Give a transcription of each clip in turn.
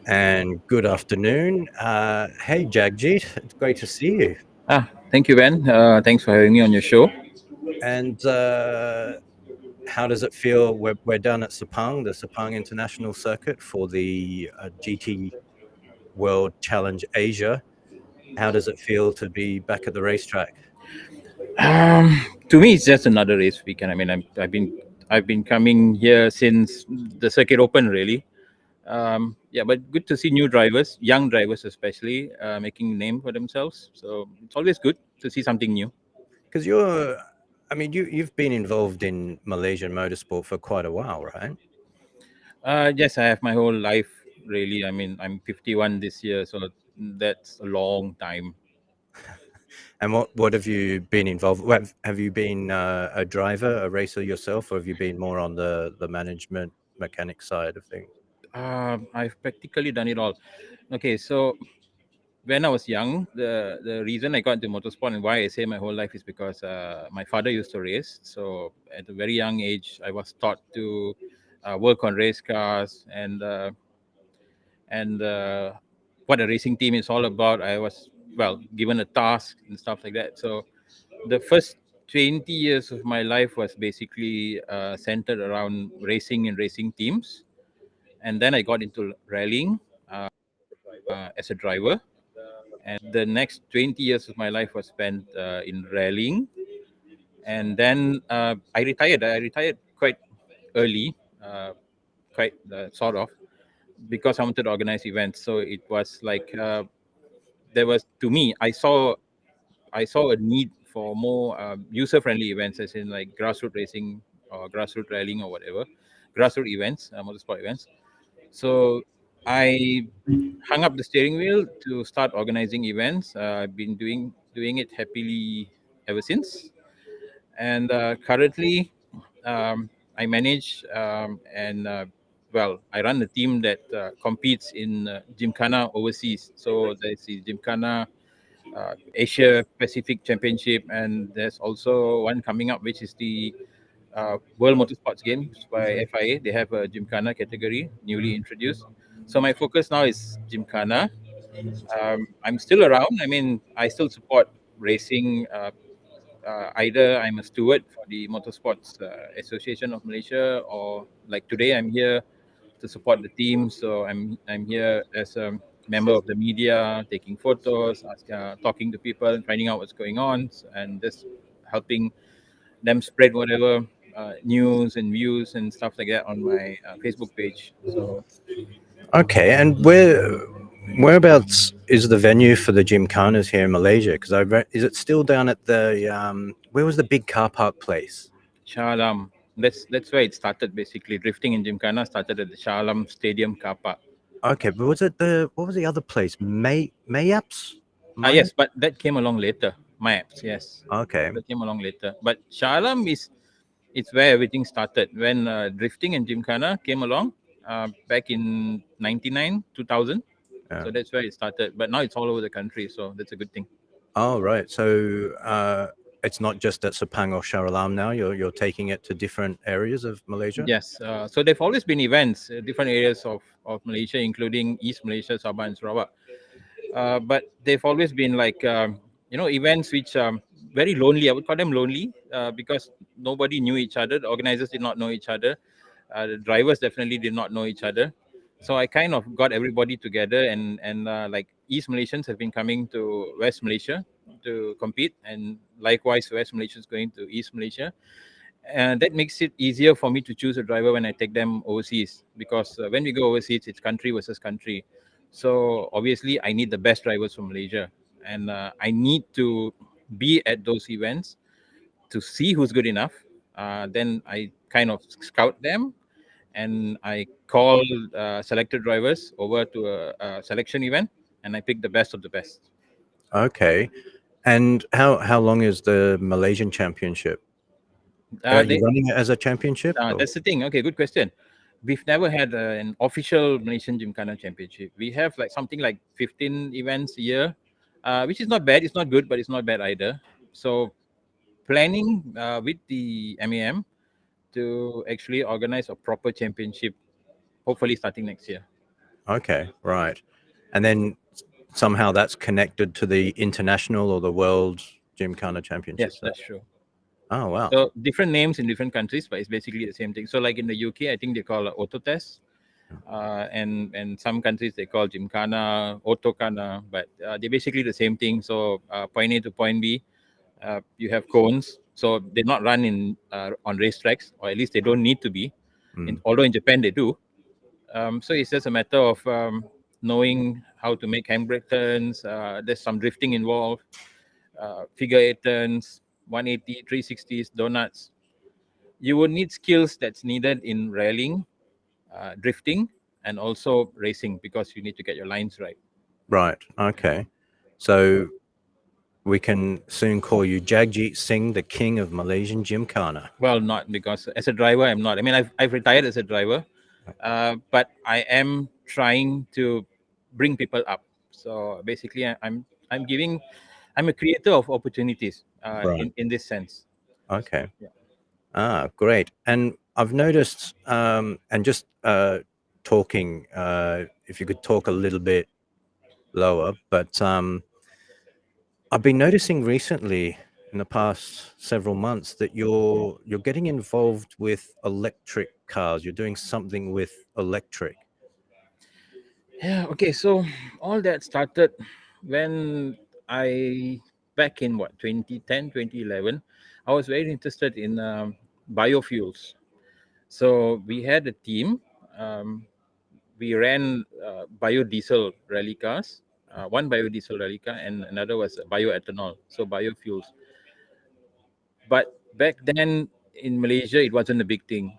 And good afternoon. Hey, Jagjeet, it's great to see you. Thank you, Ben. Thanks for having me on your show. And how does it feel? We're down at Sepang, the Sepang International Circuit for the GT World Challenge Asia. How does it feel to be back at the racetrack? To me, it's just another race weekend. I mean, I've been coming here since the circuit opened, really. Yeah, but good to see new drivers, young drivers especially, making a name for themselves. So it's always good to see something new. Because I mean, you've been involved in Malaysian motorsport for quite a while, right? Yes, I have my whole life, really. I mean, I'm 51 this year, so that's a long time. And what have you been involved? Have you been a driver, a racer yourself, or have you been more on the management mechanic side of things? I've practically done it all. Okay, so when I was young, the reason I got into motorsport and why I say my whole life is because my father used to race. So at a very young age, I was taught to work on race cars and what a racing team is all about. I was given a task and stuff like that. So the first 20 years of my life was basically centered around racing and racing teams, and then I got into rallying as a driver, and the next 20 years of my life was spent in rallying. And then I retired quite early, quite sort of, because I wanted to organize events. So it was like there was, to me, I saw a need for more user-friendly events, as in like grassroots racing or grassroots rallying or whatever, grassroots events, motorsport events. So I hung up the steering wheel to start organizing events. I've been doing it happily ever since, and currently I manage and I run a team that competes in Gymkhana overseas. So there's the Gymkhana Asia Pacific Championship, and there's also one coming up, which is the World Motorsports Games by FIA. They have a Gymkhana category newly introduced. So my focus now is Gymkhana. I'm still around. I mean, I still support racing. Either I'm a steward for the Motorsports Association of Malaysia, or like today, I'm here to support the team. So I'm here as a member of the media, taking photos, talking to people, and finding out what's going on, and just helping them spread whatever news and views and stuff like that on my Facebook page. So Okay, and whereabouts is the venue for the Gymkhanas here in Malaysia? Because is it still down at the where was the big car park place? Shah Alam, that's where it started. Basically, drifting in Gymkhana started at the Shah Alam Stadium car park. Okay, but was it the what was the other place? Mayaps? Maya? Yes, but that came along later. Maps, yes, Okay. that came along later. But Shah Alam is it's where everything started when drifting and Gymkhana came along back in 99, 2000. Yeah. So that's where it started. But now it's all over the country, so that's a good thing. Oh, right. So it's not just at Sepang or Shah Alam now. You're taking it to different areas of Malaysia. Yes. So there've always been events, different areas of Malaysia, including East Malaysia, Sabah, and Sarawak. But they've always been like events which very lonely. I would call them lonely because nobody knew each other. The organizers did not know each other. The drivers definitely did not know each other. So I kind of got everybody together, and like East Malaysians have been coming to West Malaysia to compete, and likewise West Malaysians going to East Malaysia, and that makes it easier for me to choose a driver when I take them overseas, because when we go overseas, it's country versus country. So obviously I need the best drivers from Malaysia, and I need to be at those events to see who's good enough. Then I kind of scout them, and I call selected drivers over to a selection event, and I pick the best of the best. Okay. And how long is the Malaysian Championship? Are you They running it as a championship? Or? That's the thing. Okay, good question. We've never had an official Malaysian Gymkhana Championship. We have like something like 15 events a year, which is not bad. It's not good, but it's not bad either. So planning with the MAM to actually organize a proper championship, hopefully starting next year. Okay, right. And then somehow that's connected to the international or the world Gymkhana Yes, championships. that's true. Oh, wow. So different names in different countries, but it's basically the same thing. So like in the UK, I think they call it auto test, and some countries they call Gymkhana, Autokana, but they're basically the same thing. So point A to point B, you have cones. So they're not run in on racetracks, or at least they don't need to be. Although in Japan they do. So it's just a matter of knowing how to make handbrake turns. There's some drifting involved, figure eight turns, 180, 360s, donuts. You would need skills that's needed in rallying, drifting, and also racing because you need to get your lines right. Right. Okay. So we can soon call you Jagjeet Singh, the king of Malaysian Gymkhana. Well, not because as a driver, I'm not. I mean, I've retired as a driver, but I am trying to bring people up. So basically, I'm giving, I'm a creator of opportunities Right. in this sense. Okay. Yeah. Ah, great. And I've noticed, and just talking, if you could talk a little bit lower, but I've been noticing recently in the past several months that you're getting involved with electric cars. You're doing something with electric. Yeah. Okay. So all that started when I back in what 2010, 2011, I was very interested in biofuels. So we had a team. Um, we ran biodiesel rally cars. One biodiesel rally car and another was bioethanol, so biofuels. But back then in Malaysia, it wasn't a big thing,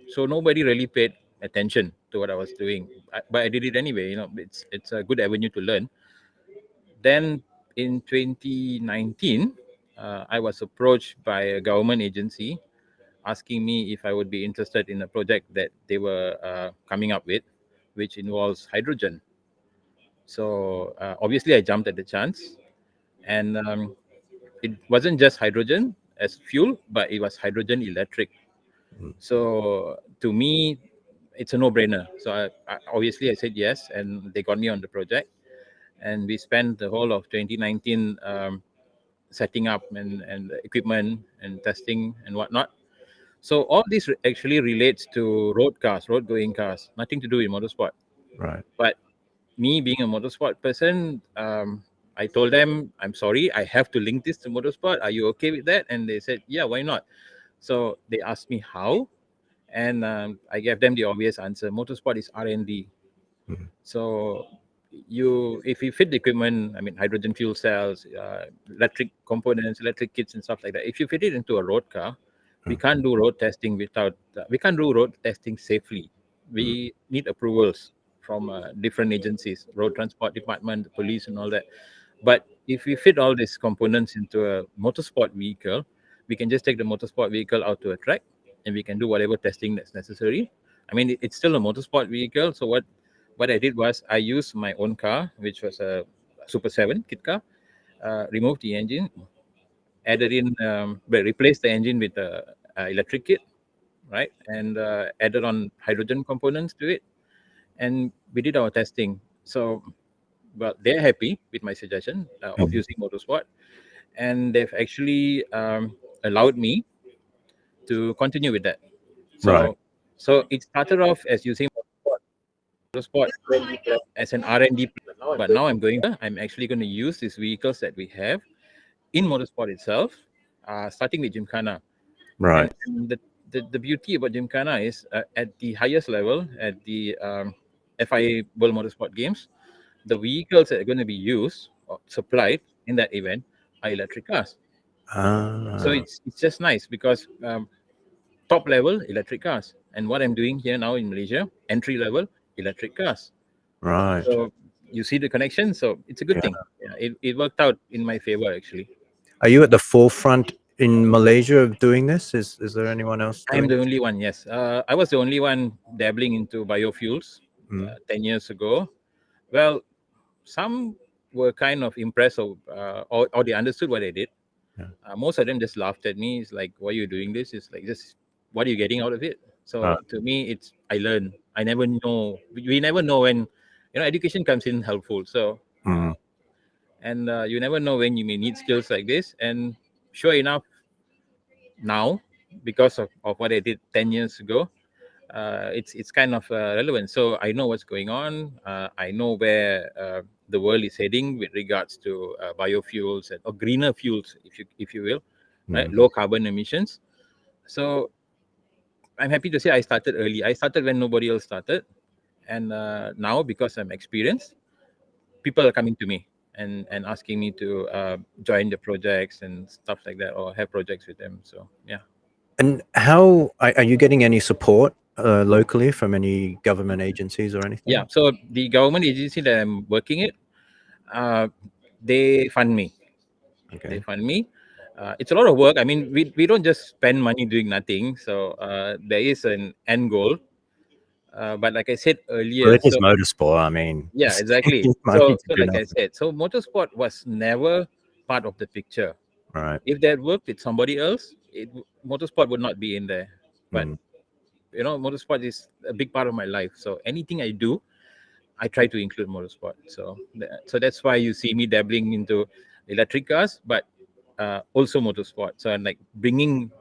so nobody really paid attention to what I was doing. But I did it anyway. You know, it's a good avenue to learn. Then in 2019, I was approached by a government agency asking me if I would be interested in a project that they were coming up with, which involves hydrogen. So obviously, I jumped at the chance, and it wasn't just hydrogen as fuel, but it was hydrogen electric. Mm. So to me, it's a no-brainer. So I said yes, and they got me on the project, and we spent the whole of 2019 setting up and equipment and testing and whatnot. So all this actually relates to road cars, road going cars, nothing to do with motorsport. Right. But me being a motorsport person, I told them, I'm sorry, I have to link this to motorsport. Are you okay with that? And they said, yeah, why not? So they asked me how, and I gave them the obvious answer. Motorsport is R&D. Mm. So if you fit the equipment, I mean, hydrogen fuel cells, electric components, electric kits, and stuff like that. If you fit it into a road car, we Mm. can't do road testing without. We can't do road testing safely. Mm. We need approvals from different agencies, road transport department, the police, and all that. But if we fit all these components into a motorsport vehicle, we can just take the motorsport vehicle out to a track, and we can do whatever testing that's necessary. I mean, it's still a motorsport vehicle. So what I did was I used my own car, which was a Super 7 kit car, removed the engine, added in, but replaced the engine with a electric kit, right? And added on hydrogen components to it. And we did our testing. So, well, they're happy with my suggestion of Mm. using motorsport. And they've actually allowed me to continue with that. Right. So it started off as using motorsport as an R&D, but now I'm actually going to use these vehicles that we have in motorsport itself, starting with Gymkhana. Right. And the beauty about Gymkhana is at the highest level, at the FIA World Motorsport Games, the vehicles that are going to be used or supplied in that event are electric cars. So Ah, it's just nice because top level electric cars, and what I'm doing here now in Malaysia, entry level electric cars. right. So you see the connection. So it's a good Yeah. thing. Yeah, it worked out in my favor actually. Are you at the forefront in Malaysia of doing this? Is there anyone else I am doing the this? only one. Yes, I was the only one dabbling into biofuels Mm. 10 years ago. Well, some were kind of impressed or they understood what I did. Yeah. Most of them just laughed at me. It's like, why are you doing this? It's like, just what are you getting out of it? Right. So to me, it's I learn. I never know. We never know when education comes in helpful. So Mm. and you never know when you may need skills like this. And sure enough, now because of what I did 10 years ago, it's kind of relevant. So I know what's going on. I know where the world is heading with regards to biofuels or greener fuels, if you will, right? Mm. Low carbon emissions. So I'm happy to say I started early. I started when nobody else started, and now because I'm experienced, people are coming to me and asking me to join the projects and stuff like that, or have projects with them. So yeah. And how are you getting any support locally from any government agencies or Yeah, anything? so the government agency that I'm working at, uh, they fund me. They Okay. fund me. It's a lot of work. I mean, we don't just spend money doing nothing. So there is an end goal. But like I said Well, earlier, it is so motorsport. I mean, yeah, exactly. money So to so do like I nothing. said, so motorsport was never part of the picture. Right. If that worked with somebody else, motorsport would not be in there. But Mm. motorsport is a big part of my life. So anything I do, I try to include motorsport. So that's why you see me dabbling into electric cars, but also motorsport. So I'm like bringing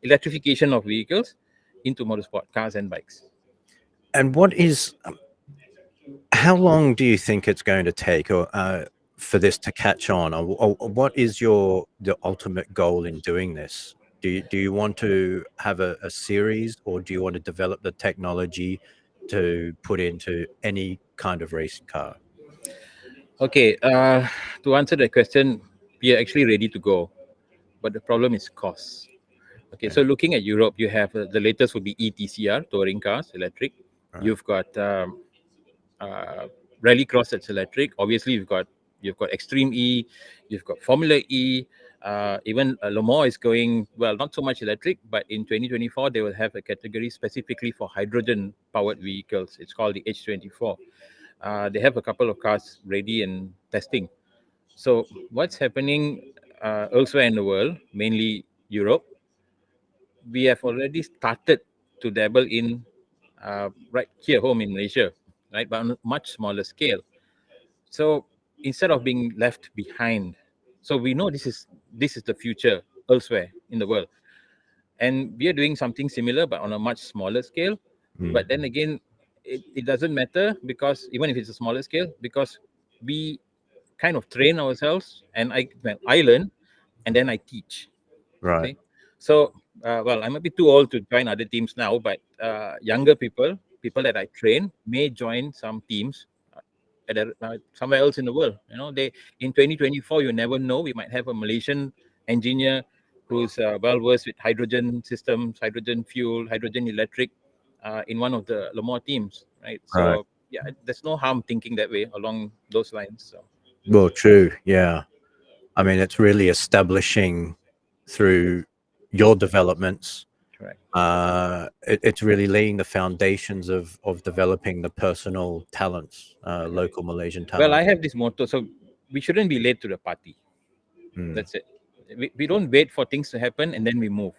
electrification of vehicles into motorsport, cars and bikes. And how long do you think it's going to take, or for this to catch on, or what is the ultimate goal in doing this? Do you want to have a series, or do you want to develop the technology to put into any kind of racing car? Okay, to answer that question, we are actually ready to go, but the problem is cost. Okay, Okay. so looking at Europe, you have the latest would be ETCR, touring cars, electric. Right. You've got uh, Rallycross that's electric. Obviously, you've got Extreme E, you've got Formula E. Even Le Mans is going well, not so much electric, but in 2024 they will have a category specifically for hydrogen-powered vehicles. It's called the H24. They have a couple of cars ready and testing. So what's happening elsewhere in the world, mainly Europe, we have already started to dabble in right here home in Malaysia, right, but on a much smaller scale. So instead of being left behind, so we know this is the future elsewhere in the world, and we are doing something similar but on a much smaller scale. Mm. But then again, it doesn't matter, because even if it's a smaller scale, because we kind of train ourselves, and I learn and then I teach. Right. See, so well, I'm a bit too old to join other teams now, but younger people that I train may join some teams somewhere else in the world. They in 2024, you never know. We might have a Malaysian engineer who's well versed with hydrogen systems, hydrogen fuel, hydrogen electric, in one of the Le Mans teams, right? Right. So yeah, there's no harm thinking that way along those lines. So Well, true. Yeah. I mean, it's really establishing through your developments. correct. It's really laying the foundations of developing the personal talents, Correct. local Malaysian Well, I talents. have this motto, so we shouldn't be late to the party. Mm. That's it. We don't wait for things to happen and then we move.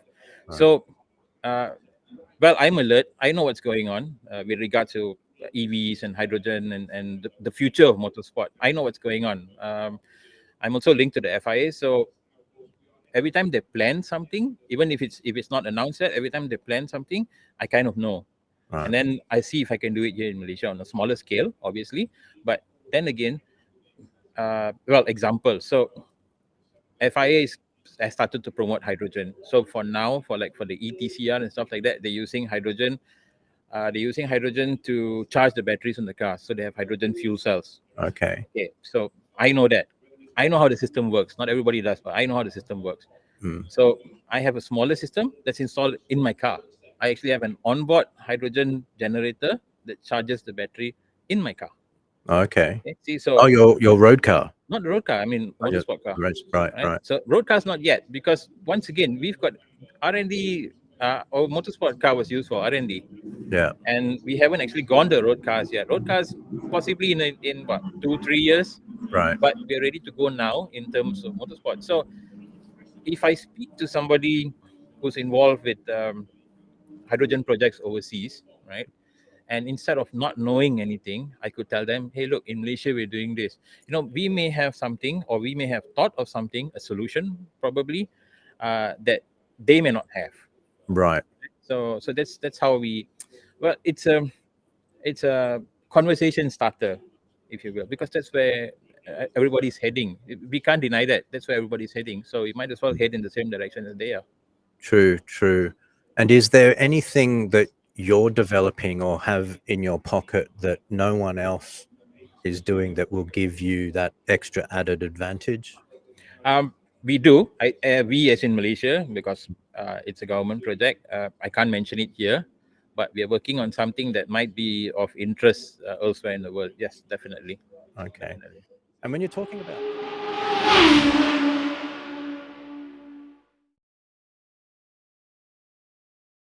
Right. So, uh, well, I'm alert. I know what's going on with regard to EVs and hydrogen and the future of motorsport. I know what's going on. I'm also linked to the FIA, so every time they plan something, even if it's not announced yet, every time they plan something, I kind of know, and Right. then I see if I can do it here in Malaysia on a smaller scale, obviously. But then again, well, example. So FIA has started to promote hydrogen. So for now, for the ETCR and stuff like that, they're using hydrogen. They're using hydrogen to charge the batteries in the car. So they have hydrogen fuel cells. Okay. Okay, so I know that. I know how the system works. Not everybody does, but I know how the system works. Mm. So I have a smaller system that's installed in my car. I actually have an onboard hydrogen generator that charges the battery in my car. Okay. Okay, see, Oh, so your road car. not the road car, I mean Oh, your motorsport car. right. Right? Right. So road cars not yet, because once again we've got R&D. Our motorsport car was used for R&D, Yeah. and we haven't actually gone to road cars yet. Road cars possibly in what 2-3 years, Right. but we're ready to go now in terms of motorsport. So if I speak to somebody who's involved with hydrogen projects overseas, right, And instead of not knowing anything, I could tell them, hey, look, in Malaysia, we're doing this. We may have something, or we may have thought of something, a solution probably, that they may not have. Right. So that's how we, well, it's a conversation starter, if you will, because that's where everybody's heading. We can't deny that. That's where everybody's heading. So we might as well head in the same direction as they are. True, true. And is there anything that you're developing or have in your pocket that no one else is doing that will give you that extra added advantage? We do. We as in Malaysia, because it's a government project. I can't mention it here, but we are working on something that might be of interest elsewhere in the world. Yes, definitely, Okay. definitely. And when you're talking about